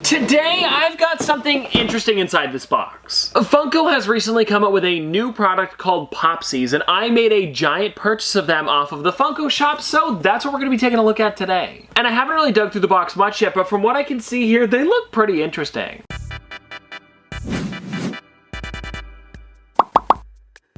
Today, I've got something interesting inside this box. Funko has recently come up with a new product called Popsies, and I made a giant purchase of them off of the Funko shop, so that's what we're going to be taking a look at today. And I haven't really dug through the box much yet, but from what I can see here, they look pretty interesting.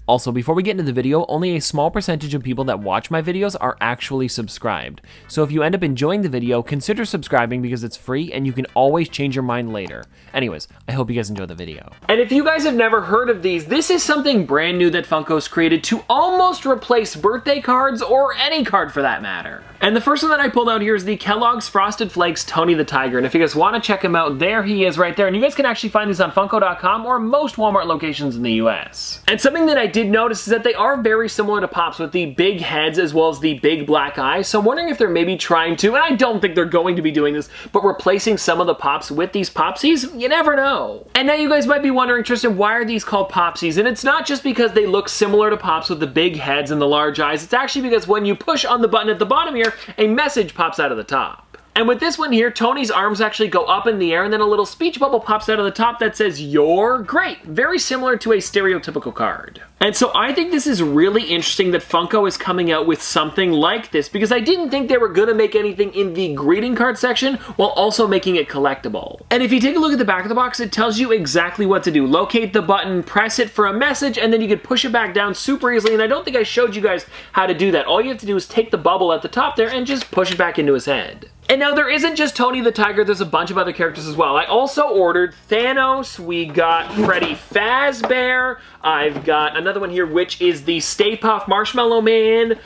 Also, before we get into the video, only a small percentage of people that watch my videos are actually subscribed. So if you end up enjoying the video, consider subscribing because it's free and you can always change your mind later. Anyways, I hope you guys enjoy the video. And if you guys have never heard of these, this is something brand new that Funko's created to almost replace birthday cards or any card for that matter. And the first one that I pulled out here is the Kellogg's Frosted Flakes Tony the Tiger. And if you guys want to check him out, there he is right there. And you guys can actually find these on Funko.com or most Walmart locations in the US. And something that I did notice is that they are very similar to Pops with the big heads as well as the big black eyes. So I'm wondering if they're maybe trying to, and I don't think they're going to be doing this, but replacing some of the Pops with these Popsies? You never know. And now you guys might be wondering, Tristan, why are these called Popsies? And it's not just because they look similar to Pops with the big heads and the large eyes. It's actually because when you push on the button at the bottom here, a message pops out of the top. And with this one here, Tony's arms actually go up in the air and then a little speech bubble pops out of the top that says, "You're great." Very similar to a stereotypical card. And so I think this is really interesting that Funko is coming out with something like this because I didn't think they were gonna make anything in the greeting card section while also making it collectible. And if you take a look at the back of the box, it tells you exactly what to do. Locate the button, press it for a message, and then you can push it back down super easily. And I don't think I showed you guys how to do that. All you have to do is take the bubble at the top there and just push it back into his head. And now there isn't just Tony the Tiger, there's a bunch of other characters as well. I also ordered Thanos, we got Freddy Fazbear, I've got another one here which is the Stay Puft Marshmallow Man,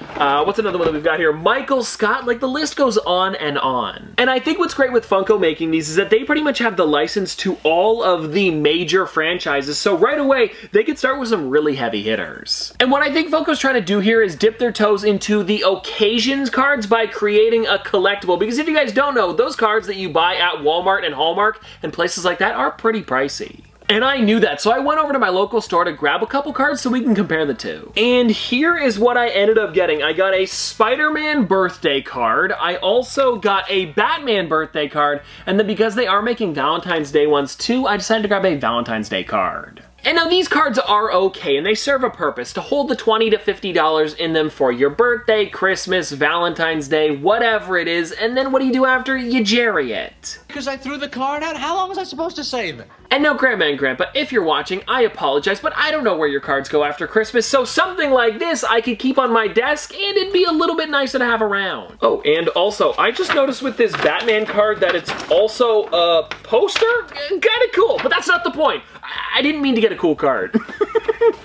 what's another one that we've got here? Michael Scott, like the list goes on. And I think what's great with Funko making these is that they pretty much have the license to all of the major franchises, so right away they could start with some really heavy hitters. And what I think Funko's trying to do here is dip their toes into the occasions cards by creating a collectible, because if you guys don't know, those cards that you buy at Walmart and Hallmark and places like that are pretty pricey. And I knew that, so I went over to my local store to grab a couple cards so we can compare the two. And here is what I ended up getting. I got a Spider-Man birthday card. I also got a Batman birthday card. And then because they are making Valentine's Day ones too, I decided to grab a Valentine's Day card. And now these cards are okay, and they serve a purpose to hold the $20 to $50 in them for your birthday, Christmas, Valentine's Day, whatever it is, and then what do you do after? You jerry it. Because I threw the card out? How long was I supposed to save it? And now, Grandma and Grandpa, if you're watching, I apologize, but I don't know where your cards go after Christmas, so something like this I could keep on my desk, and it'd be a little bit nicer to have around. Oh, and also, I just noticed with this Batman card that it's also a poster? Kinda cool, but that's not the point. I didn't mean to get a cool card.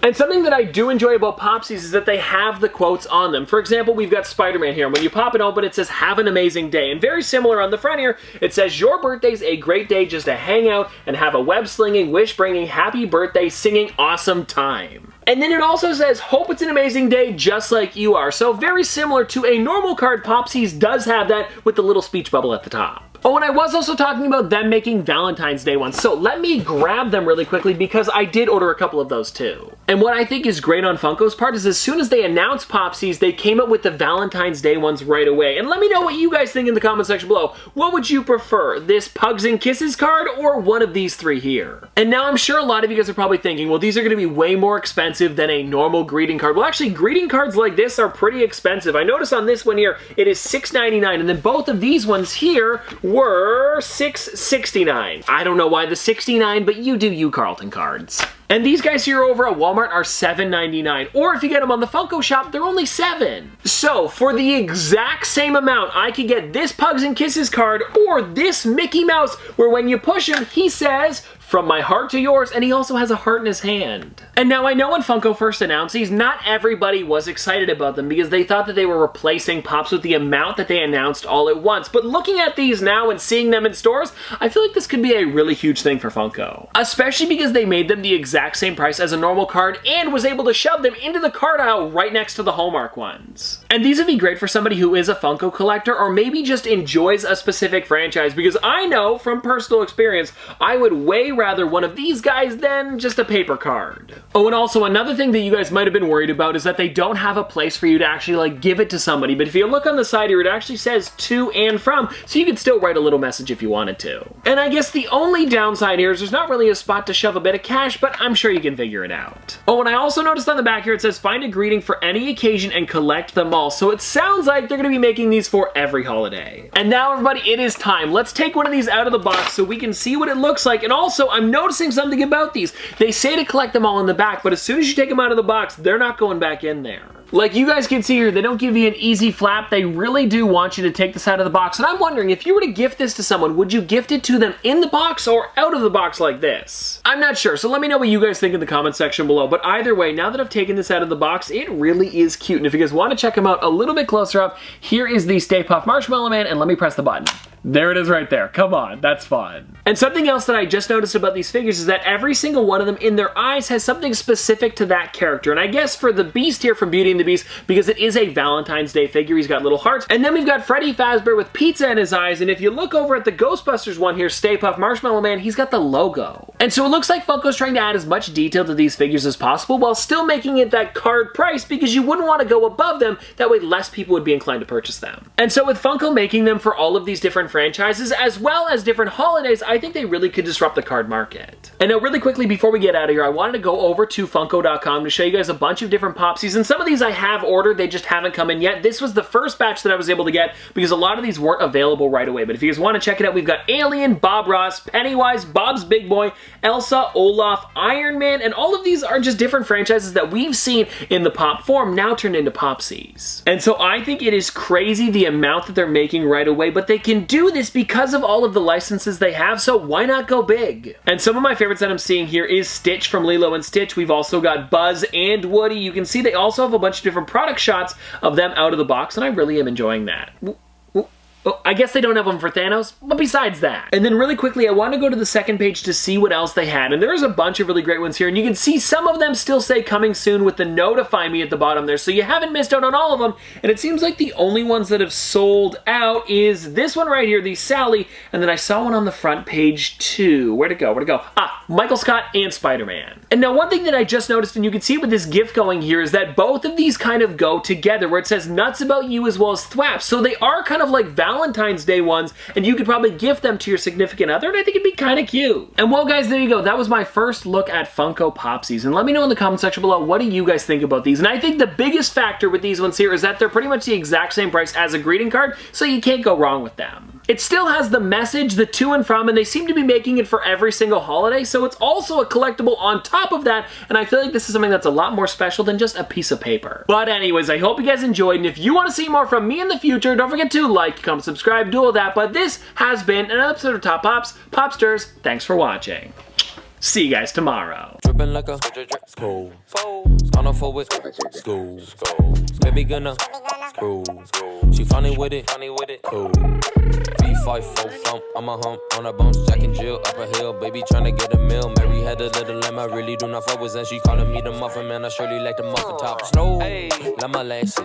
And something that I do enjoy about Popsies is that they have the quotes on them. For example, we've got Spider-Man here, and when you pop it open, it says, "Have an amazing day." And very similar on the front here, it says, "Your birthday's a great day just to hang out and have a web-slinging, wish-bringing, happy birthday, singing awesome time." And then it also says, "Hope it's an amazing day just like you are." So very similar to a normal card, Popsies does have that with the little speech bubble at the top. Oh, and I was also talking about them making Valentine's Day ones, so let me grab them really quickly because I did order a couple of those too. And what I think is great on Funko's part is as soon as they announced Popsies, they came up with the Valentine's Day ones right away. And let me know what you guys think in the comment section below. What would you prefer, this Pugs and Kisses card or one of these three here? And now I'm sure a lot of you guys are probably thinking, well, these are going to be way more expensive than a normal greeting card. Well, actually, greeting cards like this are pretty expensive. I noticed on this one here, it is $6.99, and then both of these ones here were $6.69. I don't know why the 69, but you do you, Carlton Cards. And these guys here over at Walmart are $7.99. Or if you get them on the Funko shop, they're only $7. So for the exact same amount, I could get this Pugs and Kisses card or this Mickey Mouse where when you push him, he says, "From my heart to yours," and he also has a heart in his hand. And now I know when Funko first announced these, not everybody was excited about them because they thought that they were replacing Pops with the amount that they announced all at once. But looking at these now and seeing them in stores, I feel like this could be a really huge thing for Funko. Especially because they made them the exact exact same price as a normal card and was able to shove them into the card aisle right next to the Hallmark ones. And these would be great for somebody who is a Funko collector or maybe just enjoys a specific franchise, because I know from personal experience, I would way rather one of these guys than just a paper card. Oh, and also another thing that you guys might have been worried about is that they don't have a place for you to actually like give it to somebody, but if you look on the side here, it actually says to and from, so you could still write a little message if you wanted to. And I guess the only downside here is there's not really a spot to shove a bit of cash, but I'm sure you can figure it out. Oh, and I also noticed on the back here it says find a greeting for any occasion and collect them all, so it sounds like they're going to be making these for every holiday. And now everybody, it is time. Let's take one of these out of the box so we can see what it looks like. And also, I'm noticing something about these. They say to collect them all in the back, but as soon as you take them out of the box, they're not going back in there. Like you guys can see here, they don't give you an easy flap. They really do want you to take this out of the box. And I'm wondering, if you were to gift this to someone, would you gift it to them in the box or out of the box like this? I'm not sure, so let me know what you guys think in the comment section below. But either way, now that I've taken this out of the box, it really is cute. And if you guys want to check him out a little bit closer up, here is the Stay Puft Marshmallow Man, and let me press the button. There it is right there. Come on, that's fun. And something else that I just noticed about these figures is that every single one of them in their eyes has something specific to that character. And I guess for the Beast here from Beauty and the Beast, because it is a Valentine's Day figure, he's got little hearts. And then we've got Freddy Fazbear with pizza in his eyes. And if you look over at the Ghostbusters one here, Stay Puft Marshmallow Man, he's got the logo. And so it looks like Funko's trying to add as much detail to these figures as possible while still making it that card price, because you wouldn't want to go above them. That way less people would be inclined to purchase them. And so with Funko making them for all of these different franchises, as well as different holidays, I think they really could disrupt the card market. And now really quickly before we get out of here, I wanted to go over to Funko.com to show you guys a bunch of different Popsies, and some of these I have ordered, they just haven't come in yet. This was the first batch that I was able to get because a lot of these weren't available right away. But if you guys want to check it out, we've got Alien, Bob Ross, Pennywise, Bob's Big Boy, Elsa, Olaf, Iron Man, and all of these are just different franchises that we've seen in the pop form now turned into Popsies. And so I think it is crazy the amount that they're making right away, but they can do this because of all of the licenses they have, so why not go big? And some of my favorites that I'm seeing here is Stitch from Lilo and Stitch. We've also got Buzz and Woody. You can see they also have a bunch of different product shots of them out of the box, and I really am enjoying that. I guess they don't have them for Thanos, but besides that. And then really quickly, I want to go to the second page to see what else they had. And there's a bunch of really great ones here. And you can see some of them still say coming soon with the notify me at the bottom there. So you haven't missed out on all of them. And it seems like the only ones that have sold out is this one right here, the Sally. And then I saw one on the front page too. Where'd it go? Where'd it go? Ah, Michael Scott and Spider-Man. And now one thing that I just noticed, and you can see with this gift going here, is that both of these kind of go together, where it says nuts about you as well as thwaps. So they are kind of like Valentine's Day ones, and you could probably gift them to your significant other, and I think it'd be kind of cute. And well guys, there you go. That was my first look at Funko Popsies, and let me know in the comment section below, what do you guys think about these? And I think the biggest factor with these ones here is that they're pretty much the exact same price as a greeting card, so you can't go wrong with them. It still has the message, the to and from, and they seem to be making it for every single holiday, so it's also a collectible on top of that, and I feel like this is something that's a lot more special than just a piece of paper. But anyways, I hope you guys enjoyed, and if you want to see more from me in the future, don't forget to like, comment, subscribe, do all that. But this has been another episode of Top Pops. Popsters, thanks for watching. See you guys tomorrow. Dripping like a school. On a four with school. Baby gonna screw. She funny with it. Cool. V5 4 thump. I'm a hump on a bounce. Jack and Jill up a hill. Baby tryna get a meal. Mary had a little lamb. I really do not fuck with that. She calling me the muffin man. I surely like the muffin top. Snow. Like my lashes.